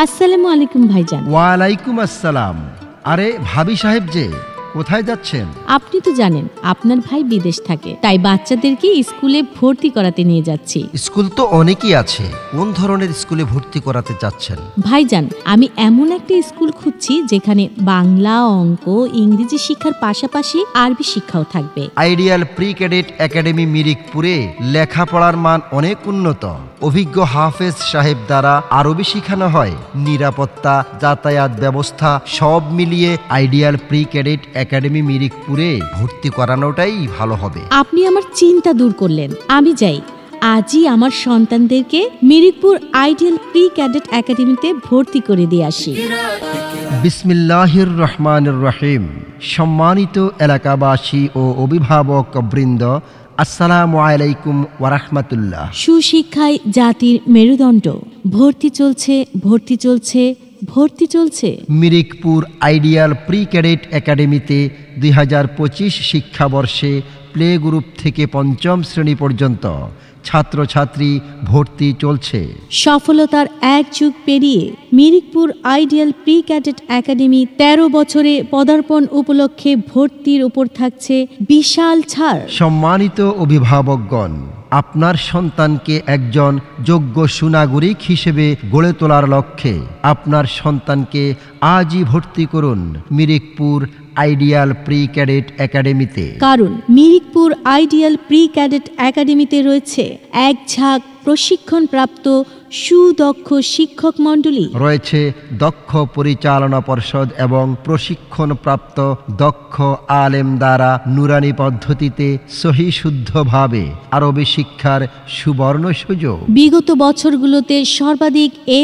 আসসালামু আলাইকুম ভাইজান। ওয়ালাইকুম আসসালাম। আরে ভাবি সাহেব যে, কোথায় যাচ্ছেন? আপনি তো জানেন আপনার ভাই বিদেশ থাকে, তাই বাচ্চাদেরকে স্কুলে ভর্তি করাতে নিয়ে যাচ্ছি। স্কুল তো অনেকই আছে, কোন ধরনের স্কুলে ভর্তি করাতে চাচ্ছেন? ভাইজান, আমি এমন একটা স্কুল খুঁজছি যেখানে বাংলা, অঙ্ক, ইংরেজি শিক্ষার পাশাপাশি আরবি শিক্ষাও থাকবে। আইডিয়াল প্রি ক্যাডেট একাডেমি মিরিকপুরে লেখাপড়ার মান অনেক উন্নত। অভিজ্ঞ হাফেজ সাহেব দ্বারা আরবি শেখানো হয়। নিরাপত্তা, যাতায়াত ব্যবস্থা সব মিলিয়ে আইডিয়াল প্রি ক্যাডেট একাডেমি মিরিকপুরে ভর্তি করানোটাই ভালো হবে। আপনি আমার চিন্তা দূর করলেন। আমি যাই, আজই আমার সন্তানদেরকে মিরিকপুর আইডিয়াল প্রি ক্যাডেট একাডেমিতে ভর্তি করে দিয়ে আসি। বিসমিল্লাহির রহমানির রহিম। সম্মানিত এলাকাবাসী ও অভিভাবক বৃন্দ, আসসালামু আলাইকুম ওয়া রাহমাতুল্লাহ। সুশিক্ষায় জাতির মেরুদণ্ড। ভর্তি চলছে, ভর্তি চলছে, ভর্তি চলছে। মিরিকপুর আইডিয়াল প্রি ক্যাডেট একাডেমিতে 2025 শিক্ষাবর্ষে প্লে গ্রুপ থেকে পঞ্চম শ্রেণী পর্যন্ত ছাত্রছাত্রী ভর্তি চলছে। সফলতার এক যুগ পেরিয়ে মিরিকপুর আইডিয়াল প্রি ক্যাডেট একাডেমি 13 বছরে পদার্পণ উপলক্ষে ভর্তির উপর থাকছে বিশাল ছাড়। সম্মানিত অভিভাবকগণ, আপনার সন্তানকে একজন যোগ্য সুনাগরিক হিসেবে গড়ে তোলার লক্ষ্যে আপনার সন্তানকে আজই ভর্তি করুন মিরিকপুর আইডিয়াল প্রি ক্যাডেট একাডেমিতে। কারণ মিরিকপুর আইডিয়াল প্রি ক্যাডেট একাডেমিতে রয়েছে এক ঝাঁক প্রশিক্ষণপ্রাপ্ত সুদক্ষ শিক্ষক মণ্ডলী, রয়েছে দক্ষ পরিচালনা পর্ষদ এবং প্রশিক্ষণপ্রাপ্ত দক্ষ আলেম দ্বারা নুরানি পদ্ধতিতে সহিশুদ্ধভাবে আরবি শিক্ষার সুবর্ণ সুযোগ। বিগত বছরগুলোতে সর্বাধিক A+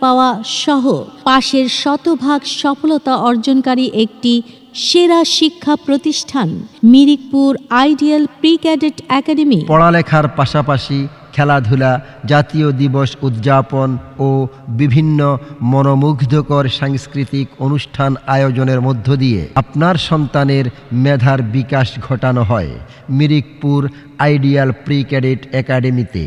পাওয়া সহ পাশের শতভাগ সফলতা অর্জনকারী একটি সেরা শিক্ষা প্রতিষ্ঠান মিরিকপুর আইডিয়াল প্রি ক্যাডেট একাডেমি। পড়ালেখার পাশাপাশি খেলাধুলা, জাতীয় দিবস উদযাপন ও বিভিন্ন মনোমুগ্ধকর সাংস্কৃতিক অনুষ্ঠান আয়োজনের মধ্য দিয়ে আপনার সন্তানের মেধার বিকাশ ঘটানো হয় মিরিকপুর আইডিয়াল প্রি ক্যাডেট একাডেমিতে।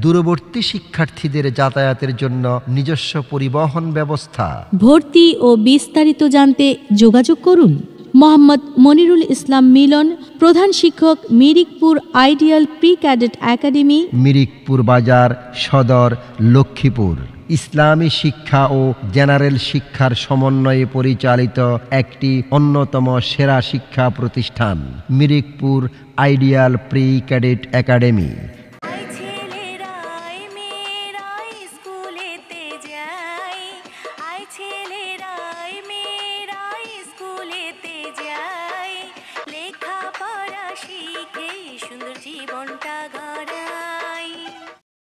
দূরবর্তী শিক্ষার্থীদের যাতায়াতের জন্য নিজস্ব পরিবহন ব্যবস্থা। ভর্তি ও বিস্তারিত জানতে যোগাযোগ করুন মোহাম্মদ মনিরুল ইসলাম মিলন, প্রধান শিক্ষক, মিরিকপুর আইডিয়াল প্রি ক্যাডেট একাডেমি, মিরিকপুর বাজার সদর, লক্ষ্মীপুর। ইসলামী শিক্ষা ও জেনারেল শিক্ষার সমন্বয়ে পরিচালিত একটি অন্যতম সেরা শিক্ষা প্রতিষ্ঠান মিরিকপুর আইডিয়াল প্রি ক্যাডেট একাডেমি। ছেলেরা মেয়েরা স্কুলেতে যায়, ছেলে